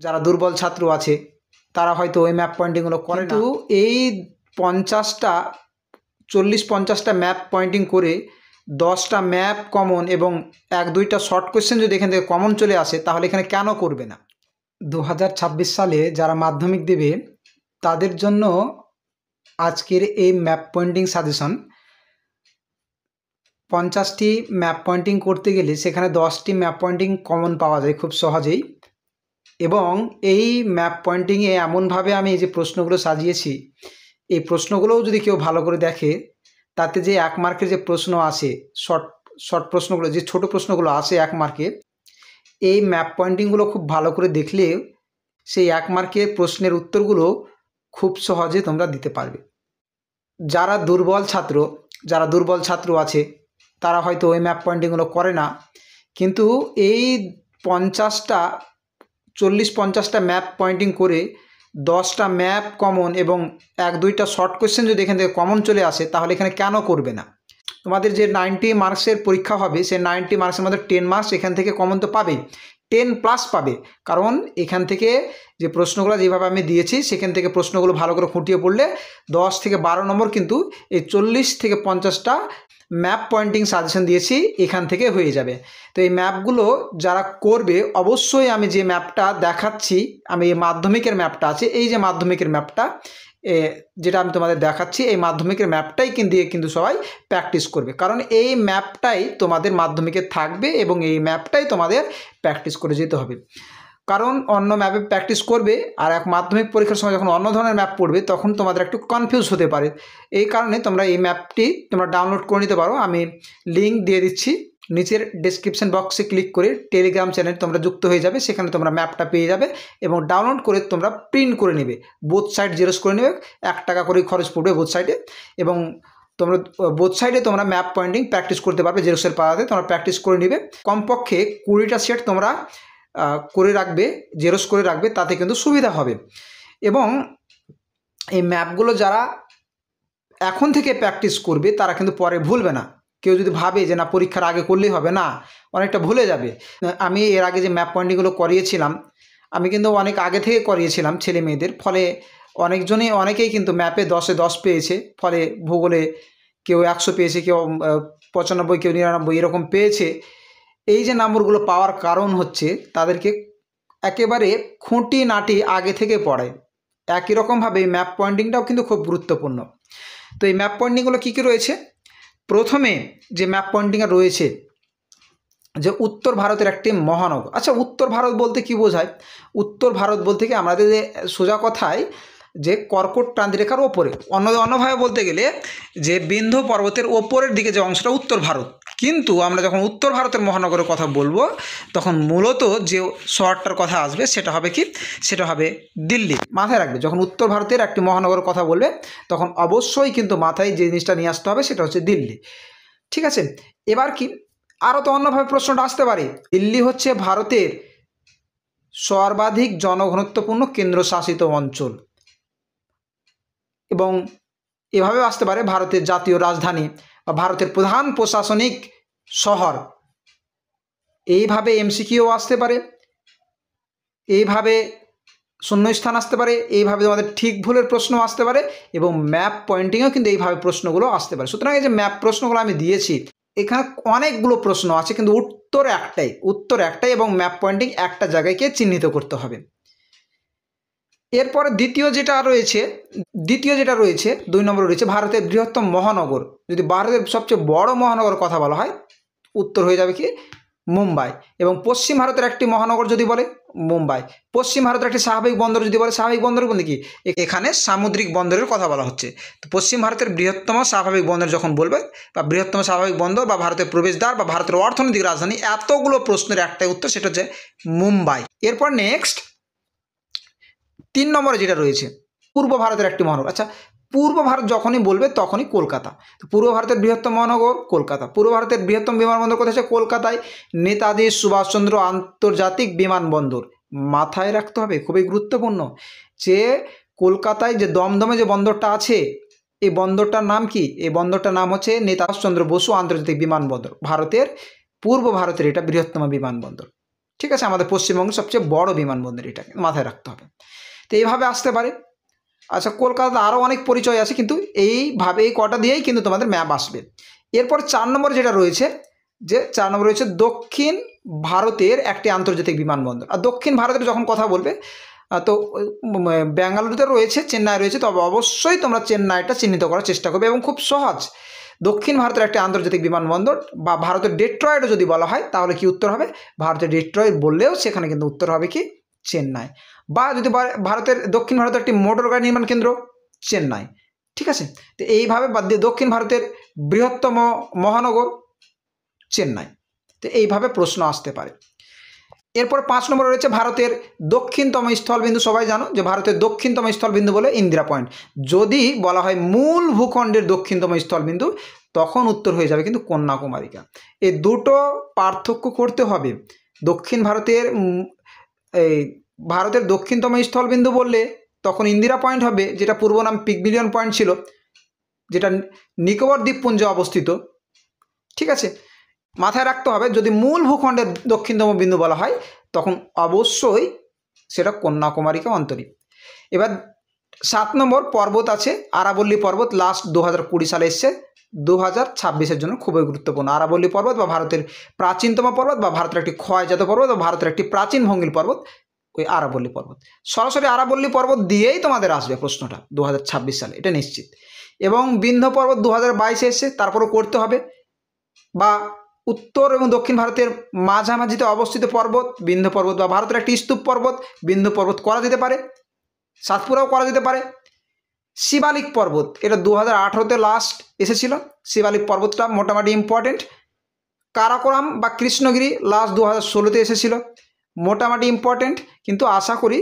যারা দুর্বল ছাত্র আছে তারা হয়তো ওই ম্যাপ পয়েন্টিংগুলো করে না। কিন্তু এই 50টা 40-50টা ম্যাপ পয়েন্টিং করে 10টা ম্যাপ কমন এবং 1-2টা শর্ট কোয়েশ্চেন যদি এখান থেকে কমন চলে আসে তাহলে এখানে কেন করবে না? 2026 সালে যারা মাধ্যমিক দেবে তাদের জন্য আজকের এই ম্যাপ পয়েন্টিং সাজেশন। 50টি ম্যাপ পয়েন্টিং করতে গেলে সেখানে 10টি ম্যাপ পয়েন্টিং কমন পাওয়া যায় খুব সহজেই, এবং এই ম্যাপ পয়েন্টিংয়ে এমনভাবে আমি এই যে প্রশ্নগুলো সাজিয়েছি, এই প্রশ্নগুলোও যদি কেউ ভালো করে দেখে তাতে যে 1 মার্কের যে প্রশ্ন আসে, শর্ট প্রশ্নগুলো, যে ছোট প্রশ্নগুলো আসে 1 মার্কে, এই ম্যাপ পয়েন্টিংগুলো খুব ভালো করে দেখলে সেই 1 মার্কের প্রশ্নের উত্তরগুলো খুব সহজে তোমরা দিতে পারবে। যারা দুর্বল ছাত্র আছে তারা হয়তো ওই ম্যাপ পয়েন্টিংগুলো করে না, কিন্তু এই 40-50টা ম্যাপ পয়েন্টিং করে 10টা ম্যাপ কমন এবং 1-2টা শর্ট কোয়েশ্চেন যদি এখান থেকে কমন চলে আসে তাহলে এখানে কেন করবে না? তোমাদের যে 90 মার্কসের পরীক্ষা হবে সেই 90 মার্কসের মধ্যে 10 মার্কস এখান থেকে কমন তো পাবেই, 10+ পাবে, কারণ এখান থেকে যে প্রশ্নগুলো যেভাবে আমি দিয়েছি সেখান থেকে প্রশ্নগুলো ভালো করে খুঁটিয়ে পড়লে 10 থেকে 12 নম্বর কিন্তু এই 40 থেকে 50টা ম্যাপ পয়েন্টিং সাজেশন দিয়েছি এখান থেকে হয়ে যাবে। তো এই ম্যাপগুলো যারা করবে অবশ্যই আমি যে ম্যাপটা দেখাচ্ছি, আমি এই মাধ্যমিকের ম্যাপটা আছে, এই যে মাধ্যমিকের ম্যাপটা যেটা আমি তোমাদের দেখাচ্ছি, এই মাধ্যমিকের ম্যাপটাই কিন্তু সবাই প্র্যাকটিস করবে, কারণ এই ম্যাপটাই তোমাদের মাধ্যমিকে থাকবে এবং এই ম্যাপটাই তোমাদের প্র্যাকটিস করে যেতে হবে। কারণ অন্য ম্যাপে প্র্যাকটিস করবে আর এক মাধ্যমিক পরীক্ষার সময় যখন অন্য ধরনের ম্যাপ পড়বে তখন তোমাদের একটু কনফিউজ হতে পারে। এই কারণে তোমরা এই ম্যাপটি তোমরা ডাউনলোড করে নিতে পারো, আমি লিঙ্ক দিয়ে দিচ্ছি নিচের ডেসক্রিপশন বক্সে ক্লিক করে টেলিগ্রাম চ্যানেল তোমরা যুক্ত হয়ে যাবে, সেখানে তোমরা ম্যাপটা পেয়ে যাবে এবং ডাউনলোড করে তোমরা প্রিন্ট করে নেবে, বোথ সাইড জেরক্স করে নেবে, 1 টাকা করে খরচ পড়বে বোথ সাইডে, এবং তোমরা বোথ সাইডে তোমরা ম্যাপ পয়েন্টিং প্র্যাকটিস করতে পারবে, জেরক্সের পাওয়াতে তোমরা প্র্যাকটিস করে নেবে। কমপক্ষে 20টা সেট তোমরা করে রাখবে, জেরক্স করে রাখবে, তাতে কিন্তু সুবিধা হবে। এবং এই ম্যাপগুলো যারা এখন থেকে প্র্যাকটিস করবে তারা কিন্তু পরে ভুলবে না। কেউ যদি ভাবে যে না পরীক্ষার আগে করলেই হবে, না, অনেকটা ভুলে যাবে। আমি এর আগে যে ম্যাপ পয়েন্টিংগুলো করিয়েছিলাম আমি কিন্তু অনেক আগে থেকে করিয়েছিলাম ছেলে মেয়েদের, ফলে অনেকেই কিন্তু ম্যাপে 10-এ 10 পেয়েছে, ফলে ভূগোলে কেউ 100 পেয়েছে, কেউ 95, কেউ 99 এরকম পেয়েছে। এই যে নম্বরগুলো পাওয়ার কারণ হচ্ছে তাদেরকে একেবারে খুঁটিনাটি আগে থেকে পড়ায়। একই রকমভাবে ম্যাপ পয়েন্টিংটাও কিন্তু খুব গুরুত্বপূর্ণ। তো এই ম্যাপ পয়েন্টিংগুলো কী কী রয়েছে? প্রথমে যে ম্যাপ পয়েন্টিংয়ে রয়েছে যে উত্তর ভারতের একটি মহানগর। আচ্ছা, উত্তর ভারত বলতে কি বোঝায়? উত্তর ভারত বলতে কি আমাদের যে সোজা কথায় যে কর্কট ক্রান্তিরেখার ওপরে, অন্যভাবে বলতে গেলে যে বিন্ধ্য পর্বতের ওপরের দিকে যে অংশটা উত্তর ভারত। কিন্তু আমরা যখন উত্তর ভারতের মহানগরের কথা বলবো তখন মূলত যে শহরটার কথা আসবে সেটা হবে কি? সেটা হবে দিল্লি। মাথায় রাখবে, যখন উত্তর ভারতের একটি মহানগরের কথা বলবে তখন অবশ্যই কিন্তু মাথায় যে জিনিসটা নিয়ে আসতে হবে সেটা হচ্ছে দিল্লি। ঠিক আছে, এবার কি আরও তো অন্যভাবে প্রশ্নটা আসতে পারে। দিল্লি হচ্ছে ভারতের সর্বাধিক জনঘনত্বপূর্ণ কেন্দ্রশাসিত অঞ্চল, এবং এভাবেও আসতে পারে ভারতের জাতীয় রাজধানী বা ভারতের প্রধান প্রশাসনিক শহর। এইভাবে এমসিকিউ আসতে পারে, এইভাবে শূন্যস্থান আসতে পারে, এইভাবে তোমাদের ঠিক ভুলের প্রশ্ন আসতে পারে, এবং ম্যাপ পয়েন্টিংয়েও কিন্তু এইভাবে প্রশ্নগুলো আসতে পারে। সুতরাং এই যে ম্যাপ প্রশ্নগুলো আমি দিয়েছি এখানে অনেকগুলো প্রশ্ন আছে, কিন্তু উত্তর একটাই এবং ম্যাপ পয়েন্টিং একটা জায়গাকে চিহ্নিত করতে হবে। এরপরে দ্বিতীয় যেটা রয়েছে 2 নম্বরে রয়েছে ভারতের বৃহত্তম মহানগর। যদি ভারতের সবচেয়ে বড় মহানগর কথা বলা হয় উত্তর হয়ে যাবে কি? মুম্বাই। এবং পশ্চিম ভারতের একটি মহানগর যদি বলে মুম্বাই। পশ্চিম ভারতের একটি স্বাভাবিক বন্দর যদি বলে, স্বাভাবিক বন্দর বলতে কি এখানে সামুদ্রিক বন্দরের কথা বলা হচ্ছে। তো পশ্চিম ভারতের বৃহত্তম স্বাভাবিক বন্দর যখন বলবে বা বৃহত্তম স্বাভাবিক বন্দর বা ভারতের প্রবেশদ্বার বা ভারতের অর্থনৈতিক রাজধানী, এতগুলো প্রশ্নের একটাই উত্তর, সেটা হচ্ছে মুম্বাই। এরপর নেক্সট 3 নম্বরে যেটা রয়েছে পূর্ব ভারতের একটি মহানগর। আচ্ছা, পূর্ব ভারত যখনই বলবে তখনই কলকাতা। তো পূর্ব ভারতের বৃহত্তম মহানগর কলকাতা। পূর্ব ভারতের বৃহত্তম বিমানবন্দর কোথায় আছে? কলকাতায় নেতাজি সুভাষচন্দ্র আন্তর্জাতিক বিমানবন্দর। মাথায় রাখতে হবে, খুবই গুরুত্বপূর্ণ, যে কলকাতায় যে দমদমে যে বন্দরটা আছে এই বন্দরটার নাম কি? এই বন্দরটার নাম হচ্ছে নেতাজি সুভাষচন্দ্র বসু আন্তর্জাতিক বিমানবন্দর। পূর্ব ভারতের এটা বৃহত্তম বিমানবন্দর। ঠিক আছে, আমাদের পশ্চিমবঙ্গের সবচেয়ে বড় বিমানবন্দর, এটাকে মাথায় রাখতে হবে। তো এইভাবে আসতে পারে। আচ্ছা, কলকাতাতে আরও অনেক পরিচয় আছে, কিন্তু এইভাবে এই কটা দিয়েই কিন্তু তোমাদের ম্যাপ আসবে। এরপর 4 নম্বর যেটা রয়েছে, যে 4 নম্বর রয়েছে দক্ষিণ ভারতের একটি আন্তর্জাতিক বিমানবন্দর। আর দক্ষিণ ভারতের যখন কথা বলবে তো বেঙ্গালুরুতে রয়েছে, চেন্নাই রয়েছে, তবে অবশ্যই তোমরা চেন্নাইটা চিহ্নিত করার চেষ্টা করবে, এবং খুব সহজ। দক্ষিণ ভারতের একটি আন্তর্জাতিক বিমানবন্দর বা ভারতের ডেট্রয়েটও যদি বলা হয় তাহলে কি উত্তর হবে? ভারতের ডেট্রয়েট বললেও সেখানে কিন্তু উত্তর হবে কি? চেন্নাই। বা যদি ভারতের দক্ষিণ ভারতের একটি মোটর গাড়ি নির্মাণ কেন্দ্র, চেন্নাই। ঠিক আছে, তো এইভাবে দক্ষিণ ভারতের বৃহত্তম মহানগর, চেন্নাই। তো এইভাবে প্রশ্ন আসতে পারে। এরপর 5 নম্বরে রয়েছে ভারতের দক্ষিণতম স্থলবিন্দু। সবাই জানো যে ভারতের দক্ষিণতম স্থলবিন্দু বলে ইন্দিরা পয়েন্ট। যদি বলা হয় মূল ভূখণ্ডের দক্ষিণতম স্থলবিন্দু, তখন উত্তর হয়ে যাবে কিন্তু কন্যাকুমারিকা। এই দুটো পার্থক্য করতে হবে। দক্ষিণ ভারতের ভারতের দক্ষিণতম স্থলবিন্দু বললে তখন ইন্দিরা পয়েন্ট হবে, যেটা পূর্ব নাম পিগমিলিয়ন পয়েন্ট ছিল, যেটা নিকোবর দ্বীপপুঞ্জে অবস্থিত। ঠিক আছে, মাথায় রাখতে হবে যদি মূল ভূখণ্ডের দক্ষিণতম বিন্দু বলা হয় তখন অবশ্যই সেটা কন্যাকুমারিকা অন্তরীপ। এবার 7 নম্বর পর্বত আছে আরাবল্লী পর্বত, লাস্ট 2020 সালে এসছে, 2026-এর জন্য খুবই গুরুত্বপূর্ণ। আরাবল্লী পর্বত বা ভারতের প্রাচীনতম পর্বত বা ভারতের একটি ক্ষয়জাত পর্বত বা ভারতের একটি প্রাচীন ভঙ্গিল পর্বত, ওই আরাবল্লী পর্বত। সরাসরি আরাবল্লী পর্বত দিয়েই তোমাদের আসবে প্রশ্নটা 2026 সালে, এটা নিশ্চিত। এবং বিন্ধ্য পর্বত 2022-এ এসছে, তারপরও করতে হবে। বা উত্তর এবং দক্ষিণ ভারতের মাঝামাঝিতে অবস্থিত পর্বত, বিন্ধ্য পর্বত বা ভারতের একটি স্তূপ পর্বত, বিন্ধ্য পর্বত করা যেতে পারে, সাতপুরাও করা যেতে পারে। শিবালিক পর্বত, এটা 2018-তে লাস্ট এসেছিল, শিবালিক পর্বতটা মোটামুটি ইম্পর্টেন্ট। কারাকোরাম বা কৃষ্ণগিরি লাস্ট 2016-তে এসেছিল, মোটামুটি ইম্পর্টেন্ট। কিন্তু আশা করি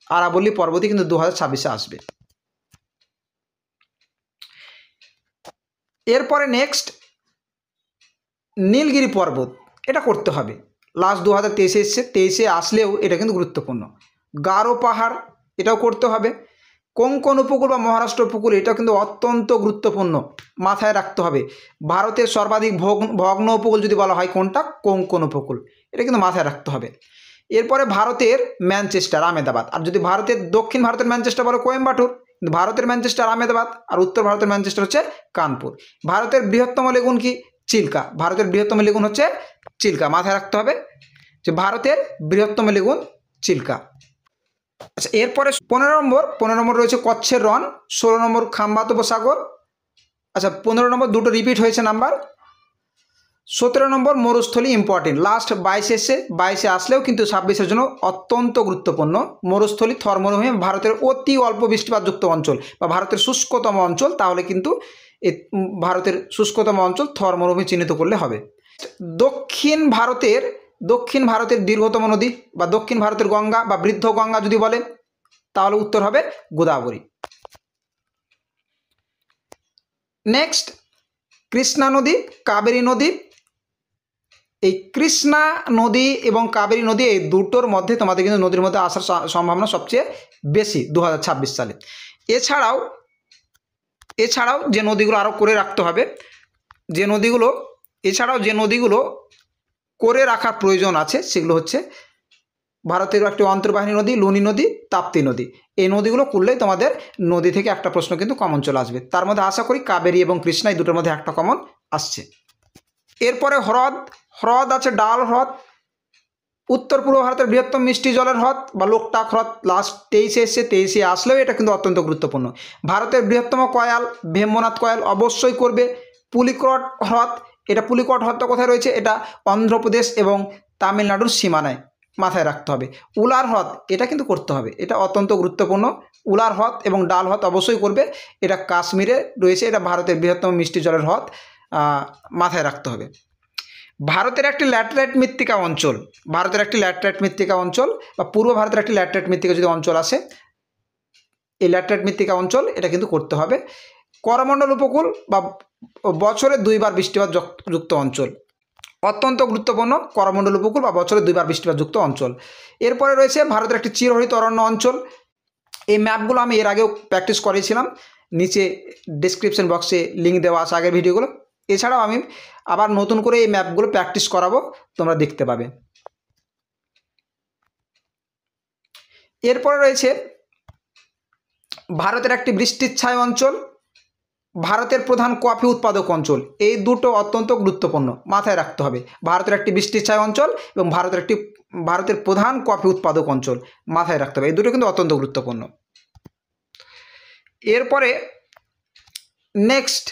আরাবল্লী পর্বতই কিন্তু 2026-এ আসবে। এরপরে নেক্সট নীলগিরি পর্বত, এটা করতে হবে, লাস্ট 2023-এ এসছে, 23-এ আসলেও এটা কিন্তু গুরুত্বপূর্ণ। গারো পাহাড়, এটাও করতে হবে। কোঙ্কণ উপকূল বা মহারাষ্ট্র উপকূল, এটাও কিন্তু অত্যন্ত গুরুত্বপূর্ণ, মাথায় রাখতে হবে। ভারতের সর্বাধিক ভগ্ন উপকূল যদি বলা হয় কোনটা? কোঙ্কণ উপকূল, এটা কিন্তু মাথায় রাখতে হবে। এরপরে ভারতের ম্যানচেস্টার, আহমেদাবাদ। আর যদি ভারতের দক্ষিণ ভারতের ম্যানচেস্টার বলো কোয়েম্বাটুর, কিন্তু ভারতের ম্যানচেস্টার আহমেদাবাদ, আর উত্তর ভারতের ম্যানচেস্টার হচ্ছে কানপুর। ভারতের বৃহত্তম লেগুন কি? চিল্কা। ভারতের বৃহত্তম লেগুন হচ্ছে চিল্কা, মাথায় রাখতে হবে যে ভারতের বৃহত্তম লেগুন চিল্কা। আচ্ছা, এরপরে 15 নম্বর রয়েছে কচ্ছের রন, 16 নম্বর খাম্বাত উপসাগর। আচ্ছা, 15 নম্বর দুটো রিপিট হয়েছে নাম্বার। 17 নম্বর মরুস্থলী, ইম্পর্টেন্ট, লাস্ট 22 এসে, 22-এ আসলেও কিন্তু 26-এর জন্য অত্যন্ত গুরুত্বপূর্ণ। মরুস্থলী থর মরুভূমি, ভারতের অতি অল্প বৃষ্টিপাতযুক্ত অঞ্চল বা ভারতের শুষ্কতম অঞ্চল, তাহলে কিন্তু ভারতের শুষ্কতম অঞ্চল থর মরুভূমি চিহ্নিত করলে হবে। দক্ষিণ ভারতের দীর্ঘতম নদী বা দক্ষিণ ভারতের গঙ্গা বা বৃদ্ধ গঙ্গা যদি বলে তাহলে উত্তর হবে গোদাবরী। নেক্সট কৃষ্ণা নদী, কাবেরী নদী। এই কৃষ্ণা নদী এবং কাবেরী নদী, এই দুটোর মধ্যে তোমাদের কিন্তু নদীর মধ্যে আসার সম্ভাবনা সবচেয়ে বেশি 2026 সালে। এছাড়াও যে নদীগুলো আরও করে রাখতে হবে, যে নদীগুলো করে রাখার প্রয়োজন আছে, সেগুলো হচ্ছে ভারতের একটি অন্তর্বাহিনী নদী লুনি নদী, তাপ্তি নদী। এই নদীগুলো করলেই তোমাদের নদী থেকে একটা প্রশ্ন কিন্তু কমন চলে আসবে। তার মধ্যে আশা করি কাবেরী এবং কৃষ্ণা, এই দুটোর মধ্যে একটা কমন আসছে। এরপরে হ্রদ আছে, ডাল হ্রদ, উত্তর পূর্ব ভারতের বৃহত্তম মিষ্টি জলের হ্রদ বা লোকটাক হ্রদ, লাস্ট 23-এ এসছে, 23-এ আসলেও এটা কিন্তু অত্যন্ত গুরুত্বপূর্ণ। ভারতের বৃহত্তম কয়াল, ভেম্বনাথ কয়াল অবশ্যই করবে। পুলিকট হ্রদ, এটা পুলিকট হ্রদটা কোথায় রয়েছে? এটা অন্ধ্রপ্রদেশ এবং তামিলনাড়ুর সীমানায়, মাথায় রাখতে হবে। উলার হ্রদ, এটা কিন্তু করতে হবে, এটা অত্যন্ত গুরুত্বপূর্ণ। উলার হ্রদ এবং ডাল হ্রদ অবশ্যই করবে, এটা কাশ্মীরে রয়েছে, এটা ভারতের বৃহত্তম মিষ্টি জলের হ্রদ, মাথায় রাখতে হবে। ভারতের একটি ল্যাটেরাইট মৃত্তিকা অঞ্চল বা পূর্ব ভারতের একটি ল্যাটেরাইট মৃত্তিকা যদি অঞ্চল আসে, এই ল্যাটেরাইট মৃত্তিকা অঞ্চল, এটা কিন্তু করতে হবে। করমণ্ডল উপকূল বা বছরে 2বার বৃষ্টিপাত যুক্ত অঞ্চল, অত্যন্ত গুরুত্বপূর্ণ। করমণ্ডল উপকূল বা বছরে 2বার বৃষ্টিপাত যুক্ত অঞ্চল। এরপরে রয়েছে ভারতের একটি চিরহরিত অরণ্য অঞ্চল। এই ম্যাপগুলো আমি এর আগেও প্র্যাকটিস করেছিলাম, নিচে ডেসক্রিপশন বক্সে লিঙ্ক দেওয়া আছে আগের ভিডিওগুলো। এছাড়াও আমি আবার নতুন করে এই ম্যাপগুলো প্র্যাকটিস করাবো, তোমরা দেখতে পাবে। এরপরে রয়েছে ভারতের একটি বৃষ্টিচ্ছায় অঞ্চল, ভারতের প্রধান কফি উৎপাদক অঞ্চল। এই দুটো অত্যন্ত গুরুত্বপূর্ণ, মাথায় রাখতে হবে। ভারতের একটি বৃষ্টিচ্ছায় অঞ্চল এবং ভারতের প্রধান কফি উৎপাদক অঞ্চল, মাথায় রাখতে হবে। এই দুটো কিন্তু অত্যন্ত গুরুত্বপূর্ণ। এরপরে নেক্সট,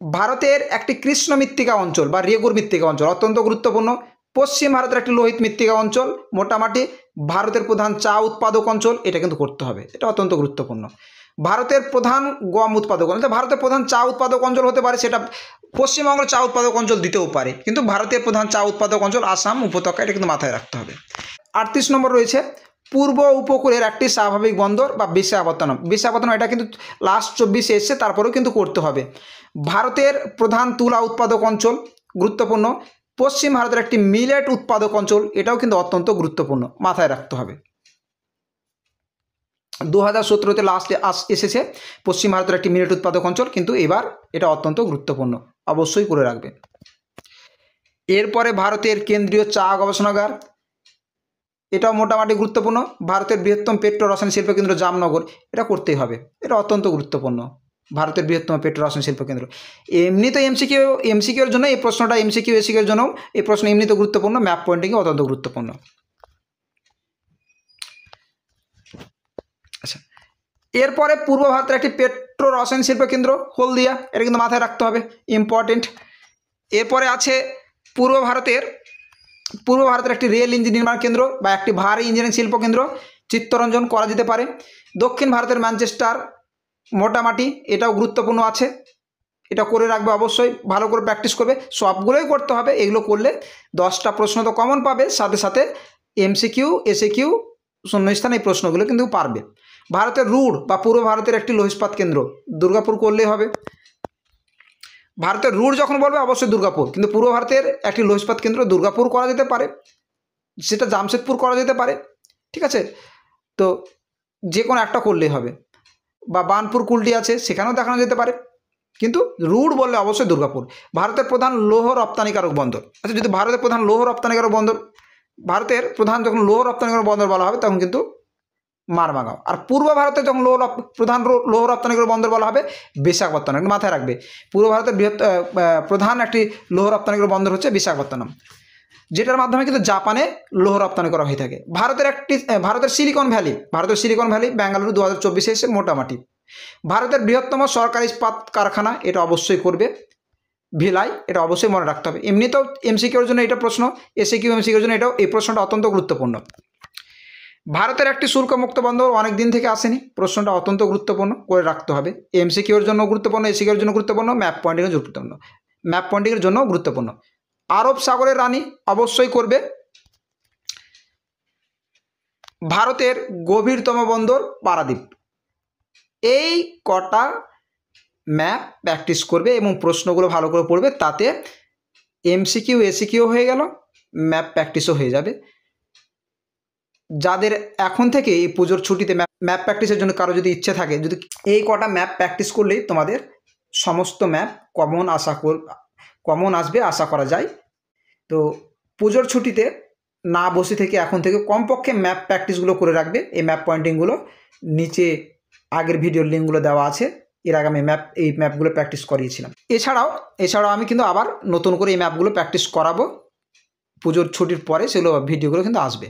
ভারতের একটি কৃষ্ণ মৃত্তিকা অঞ্চল বা রেগুর মৃত্তিকা অঞ্চল, অত্যন্ত গুরুত্বপূর্ণ। পশ্চিম ভারতের একটি লোহিত মৃত্তিকা অঞ্চল, মোটামুটি ভারতের প্রধান চা উৎপাদক অঞ্চল, এটা কিন্তু করতে হবে, এটা অত্যন্ত গুরুত্বপূর্ণ। ভারতের প্রধান গম উৎপাদক অঞ্চল, ভারতের প্রধান চা উৎপাদক অঞ্চল হতে পারে, সেটা পশ্চিমবঙ্গের চা উৎপাদক অঞ্চল দিতেও পারে, কিন্তু ভারতের প্রধান চা উৎপাদক অঞ্চল আসাম উপত্যকা, এটা কিন্তু মাথায় রাখতে হবে। 38 নম্বর রয়েছে পূর্ব উপকূলের একটি স্বাভাবিক বন্দর বা বিশাখাপত্তনম। বিশাখাপত্তনম এটা কিন্তু লাস্ট 24 এসছে, তারপরেও কিন্তু করতে হবে। ভারতের প্রধান তুলা উৎপাদক অঞ্চল, গুরুত্বপূর্ণ। পশ্চিম ভারতের একটি মিলেট উৎপাদক অঞ্চল, এটাও কিন্তু অত্যন্ত গুরুত্বপূর্ণ, মাথায় রাখতে হবে। 2017-তে লাস্টে এসেছে পশ্চিম ভারতের একটি মিলেট উৎপাদক অঞ্চল, কিন্তু এবার এটা অত্যন্ত গুরুত্বপূর্ণ, অবশ্যই করে রাখবে। এরপরে ভারতের কেন্দ্রীয় চা গবেষণাগার, এটাও মোটামুটি গুরুত্বপূর্ণ। ভারতের বৃহত্তম পেট্রো রসায়ন শিল্পকেন্দ্র জামনগর, এটা করতেই হবে, এটা অত্যন্ত গুরুত্বপূর্ণ। ভারতের বৃহত্তম পেট্রো রসায়ন শিল্পকেন্দ্র। এমনিতে এমসিকিউর জন্য এই প্রশ্নটা, এসিকিউর জন্য এই প্রশ্ন এমনিতে গুরুত্বপূর্ণ, ম্যাপ পয়েন্টিংয়ে অত্যন্ত গুরুত্বপূর্ণ। আচ্ছা, এরপরে পূর্ব ভারতের একটি পেট্রো রসায়ন শিল্পকেন্দ্র হলদিয়া, এটা কিন্তু মাথায় রাখতে হবে, ইম্পর্টেন্ট। এরপরে আছে পূর্ব ভারতের একটি রেল ইঞ্জিন নির্মাণ কেন্দ্র বা একটি ভারী ইঞ্জিনিয়ারিং শিল্পকেন্দ্র চিত্তরঞ্জন করা যেতে পারে। দক্ষিণ ভারতের ম্যানচেস্টার, মোটামুটি এটাও গুরুত্বপূর্ণ আছে, এটা করে রাখবে, অবশ্যই ভালো করে প্র্যাকটিস করবে, সবগুলোই করতে হবে। এগুলো করলে 10টা প্রশ্ন তো কমন পাবে, সাথে সাথে এমসিকিউ এসএকিউ শূন্যস্থান এই প্রশ্নগুলো কিন্তু পারবে। ভারতের রুড় বা পূর্ব ভারতের একটি লৌহ ইস্পাত কেন্দ্র, দুর্গাপুর করলেই হবে। ভারতের রুড় যখন বলবে অবশ্যই দুর্গাপুর, কিন্তু পূর্ব ভারতের একটি লৌহ ইস্পাত কেন্দ্র দুর্গাপুর করা যেতে পারে, সেটা জামশেদপুর করা যেতে পারে, ঠিক আছে? তো যে কোনো একটা করলেই হবে। বা বানপুর কুলটি আছে, সেখানেও দেখানো যেতে পারে, কিন্তু রুট বললে অবশ্যই দুর্গাপুর। ভারতের প্রধান লৌহ রপ্তানিকারক বন্দর, আচ্ছা যদি ভারতের প্রধান লৌহ রপ্তানিকারক বন্দর, ভারতের প্রধান যখন লৌহ রপ্তানিকারক বন্দর বলা হবে তখন কিন্তু মারমাগাঁও। আর পূর্ব ভারতে যখন প্রধান লৌহ রপ্তানিকারক বন্দর বলা হবে বিশাখাপত্তনম, মাথায় রাখবে। পূর্ব ভারতের প্রধান একটি লৌহ রপ্তানিকারক বন্দর হচ্ছে বিশাখাপত্তনম, যেটার মাধ্যমে কিন্তু জাপানে লৌহ রপ্তানি করা হয়ে থাকে। ভারতের সিলিকন ভ্যালি বেঙ্গালুরু 2024-এ এসে মোটামুটি। ভারতের বৃহত্তম সরকারি ইস্পাত কারখানা, এটা অবশ্যই করবে, ভিলাই, এটা অবশ্যই মনে রাখতে হবে। এমনিতেও এমসিকিউর জন্য এটা প্রশ্ন, এসিকিউ এমসিকিউর জন্য এই প্রশ্নটা অত্যন্ত গুরুত্বপূর্ণ। ভারতের একটি শুল্কমুক্ত বন্দর অনেক দিন থেকে আসেনি, প্রশ্নটা অত্যন্ত গুরুত্বপূর্ণ, করে রাখতে হবে। এমসিকিউর জন্য গুরুত্বপূর্ণ, এসিকিউর জন্য গুরুত্বপূর্ণ, ম্যাপ পয়েন্টিংয়ের জন্য গুরুত্বপূর্ণ। আরব সাগরের রানী অবশ্যই করবে। ভারতের গভীরতম বন্দর পারাদ্বীপ। এই কটা ম্যাপ প্র্যাকটিস করবে এবং প্রশ্নগুলো ভালো করে পড়বে, তাতে এমসিকিউ এসিকিউ হয়ে গেল, ম্যাপ প্র্যাকটিসও হয়ে যাবে। যাদের এখন থেকে এই পুজোর ছুটিতে ম্যাপ প্র্যাকটিসের জন্য কারো যদি ইচ্ছে থাকে, যদি এই কটা ম্যাপ প্র্যাকটিস করলেই তোমাদের সমস্ত ম্যাপ কমন আসবে আশা করা যায়। তো পুজোর ছুটিতে না বসে থেকে এখন থেকে কমপক্ষে ম্যাপ প্র্যাকটিসগুলো করে রাখবে। এই ম্যাপ পয়েন্টিংগুলো নিচে আগের ভিডিওর লিঙ্কগুলো দেওয়া আছে, এর আগে আমি এই ম্যাপগুলো প্র্যাকটিস করিয়েছিলাম। এছাড়াও আমি কিন্তু আবার নতুন করে এই ম্যাপগুলো প্র্যাকটিস করাবো পুজোর ছুটির পরে, সেগুলো ভিডিওগুলো কিন্তু আসবে।